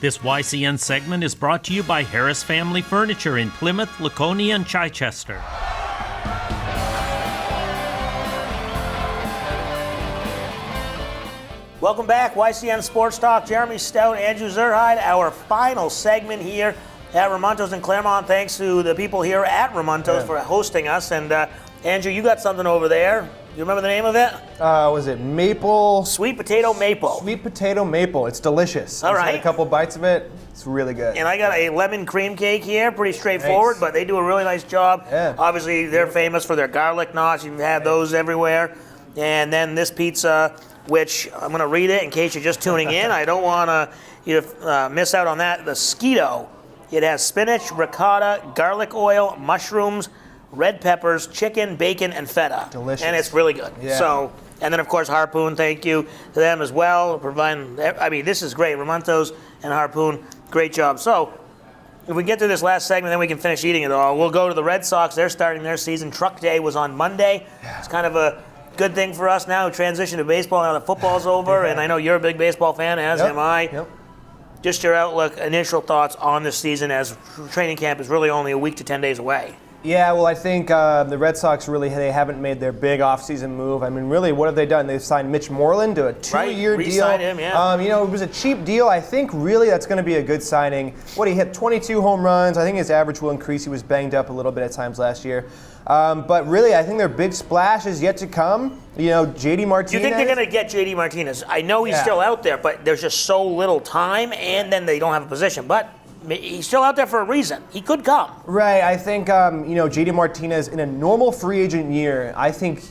This YCN segment is brought to you by Harris Family Furniture in Plymouth, Laconia, and Chichester. Welcome back, YCN Sports Talk. Jeremy Stout, Andrew Zerhide, our final segment here at Ramuntos in Claremont. Thanks to the people here at Ramuntos for hosting us. And Andrew, you got something over there. You remember the name of it? Was it maple? Sweet potato maple. Sweet potato maple. It's delicious. All right. Had a couple bites of it. It's really good. And I got a lemon cream cake here. Pretty straightforward, but they do a really nice job. Yeah. Obviously, they're famous for their garlic knots. You've had those everywhere. And then this pizza, which I'm going to read it in case you're just tuning in. I don't want to miss out on that. The Skeeto. It has spinach, ricotta, garlic oil, mushrooms, red peppers, chicken, bacon, and feta. Delicious. And it's really good. Yeah. So, and then, of course, Harpoon, thank you to them as well. This is great. Ramuntos and Harpoon, great job. So, if we get through this last segment, then we can finish eating it all. We'll go to the Red Sox. They're starting their season. Truck Day was on Monday. Yeah. It's kind of a good thing for us now. We transition to baseball now that football's over, and I know you're a big baseball fan, as am I. Yep. Just your outlook, initial thoughts on this season as training camp is really only a week to 10 days away. Yeah, well, I think the Red Sox they haven't made their big offseason move. I mean, really, what have they done? They've signed Mitch Moreland to a 2-year deal. Re-signed him, yeah. It was a cheap deal. I think really that's going to be a good signing. He hit 22 home runs. I think his average will increase. He was banged up a little bit at times last year. But really, I think their big splash is yet to come. J.D. Martinez. Do you think they're going to get J.D. Martinez? I know he's still out there, but there's just so little time, and then they don't have a position. But he's still out there for a reason. He could come. Right. I think, J.D. Martinez in a normal free agent year, I think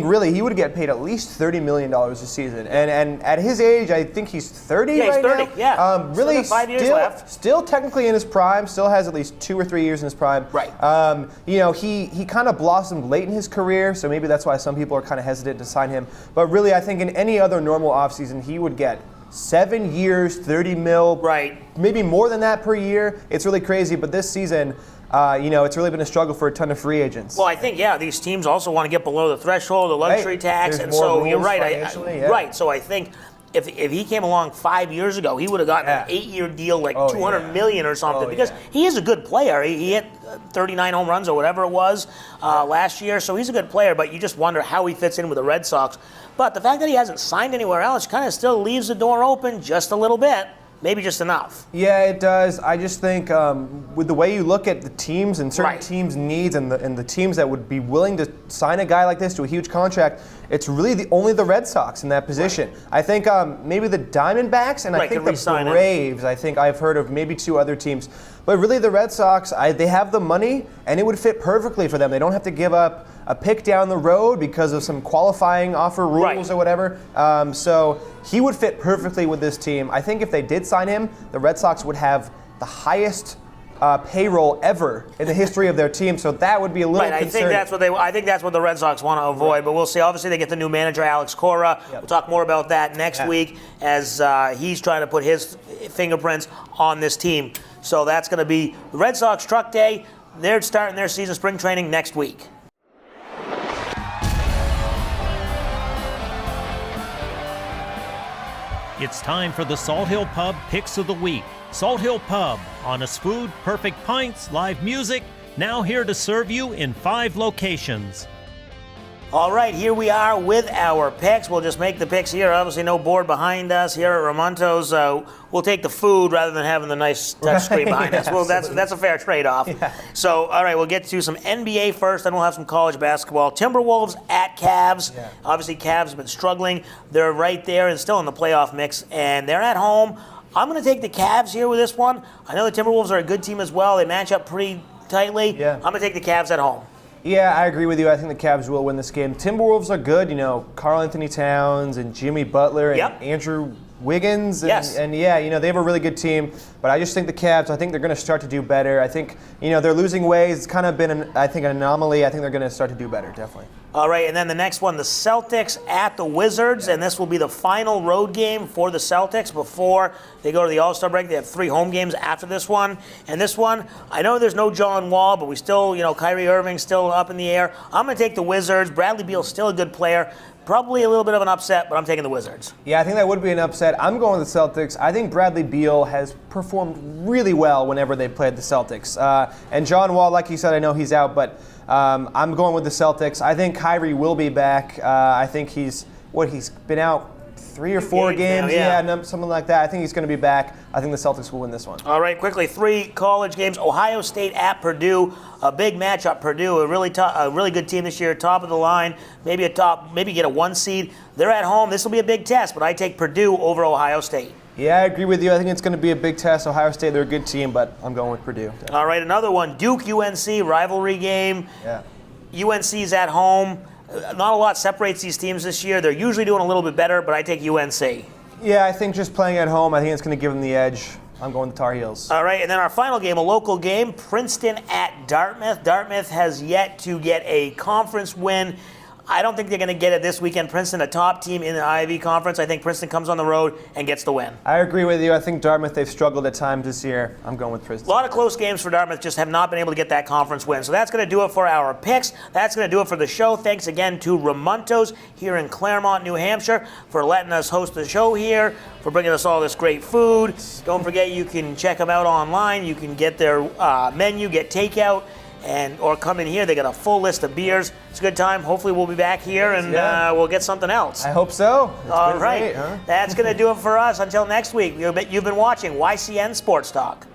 really he would get paid at least $30 million a season. And at his age, I think he's 30 right now. Yeah, he's 30, yeah. Really, still 5 years left. Still technically in his prime, still has at least 2 or 3 years in his prime. Right. He kind of blossomed late in his career, so maybe that's why some people are kind of hesitant to sign him. But really, I think in any other normal offseason, he would get 7 years, 30 mil. Right. Maybe more than that per year. It's really crazy, but this season, it's really been a struggle for a ton of free agents. Well, I think, these teams also want to get below the threshold, the luxury tax, and so you're right. Right. So I think if he came along 5 years ago, he would have gotten an 8-year deal, like $200 million or something, because he is a good player. He hit 39 home runs or whatever it was last year, so he's a good player, but you just wonder how he fits in with the Red Sox. But the fact that he hasn't signed anywhere else kind of still leaves the door open just a little bit. Maybe just enough. Yeah, it does. I just think with the way you look at the teams and certain teams' needs and the teams that would be willing to sign a guy like this to a huge contract, it's really only the Red Sox in that position. Right. I think maybe the Diamondbacks and I think the Braves. I think I've heard of maybe 2 other teams. But really the Red Sox, they have the money and it would fit perfectly for them. They don't have to give up a pick down the road because of some qualifying offer rules or whatever. So he would fit perfectly with this team. I think if they did sign him, the Red Sox would have the highest payroll ever in the history of their team. So that would be a little concerning. I think that's what the Red Sox want to avoid. But we'll see. Obviously, they get the new manager, Alex Cora. Yep. We'll talk more about that next week as he's trying to put his fingerprints on this team. So that's going to be the Red Sox Truck Day. They're starting their season spring training next week. It's time for the Salt Hill Pub Picks of the Week. Salt Hill Pub, honest food, perfect pints, live music, now here to serve you in 5 locations. All right, here we are with our picks. We'll just make the picks here. Obviously, no board behind us here at Ramuntos. We'll take the food rather than having the nice touch screen behind us. Well, that's a fair trade-off. Yeah. So, all right, we'll get to some NBA first, then we'll have some college basketball. Timberwolves at Cavs. Yeah. Obviously, Cavs have been struggling. They're right there and still in the playoff mix, and they're at home. I'm going to take the Cavs here with this one. I know the Timberwolves are a good team as well. They match up pretty tightly. Yeah. I'm going to take the Cavs at home. Yeah, I agree with you. I think the Cavs will win this game. Timberwolves are good. Karl Anthony Towns and Jimmy Butler and Andrew Wiggins. And they have a really good team. But I just think the Cavs, I think they're going to start to do better. I think, they're losing ways. It's kind of been, an anomaly. I think they're going to start to do better, definitely. All right, and then the next one, the Celtics at the Wizards, and this will be the final road game for the Celtics before they go to the All-Star break. They have 3 home games after this one. And this one, I know there's no John Wall, but we still, Kyrie Irving still up in the air. I'm going to take the Wizards. Bradley Beal's still a good player. Probably a little bit of an upset, but I'm taking the Wizards. Yeah, I think that would be an upset. I'm going with the Celtics. I think Bradley Beal has performed really well whenever they played the Celtics. And John Wall, like you said, I know he's out, but I'm going with the Celtics. I think Kyrie will be back. I think he's been out 3 or 4 games. Now, something like that. I think he's going to be back. I think the Celtics will win this one. All right, quickly, 3 college games. Ohio State at Purdue. A big matchup. Purdue, a really good team this year, top of the line. Maybe get a 1 seed. They're at home. This will be a big test, but I take Purdue over Ohio State. Yeah, I agree with you. I think it's going to be a big test. Ohio State, they're a good team, but I'm going with Purdue. All right, another one. Duke-UNC, rivalry game. Yeah. UNC's at home. Not a lot separates these teams this year. They're usually doing a little bit better, but I take UNC. Yeah, I think just playing at home, I think it's going to give them the edge. I'm going the Tar Heels. All right, and then our final game, a local game, Princeton at Dartmouth. Dartmouth has yet to get a conference win. I don't think they're going to get it this weekend. Princeton, a top team in the Ivy Conference. I think Princeton comes on the road and gets the win. I agree with you. I think Dartmouth, they've struggled at times this year. I'm going with Princeton. A lot of close games for Dartmouth, just have not been able to get that conference win. So that's going to do it for our picks. That's going to do it for the show. Thanks again to Ramuntos here in Claremont, New Hampshire, for letting us host the show here, for bringing us all this great food. Don't forget, you can check them out online. You can get their menu, get takeout, or come in here. They got a full list of beers. It's a good time. Hopefully we'll be back here and we'll get something else. I hope so. All right. Great, huh? That's going to do it for us. Until next week, you've been watching YCN Sports Talk.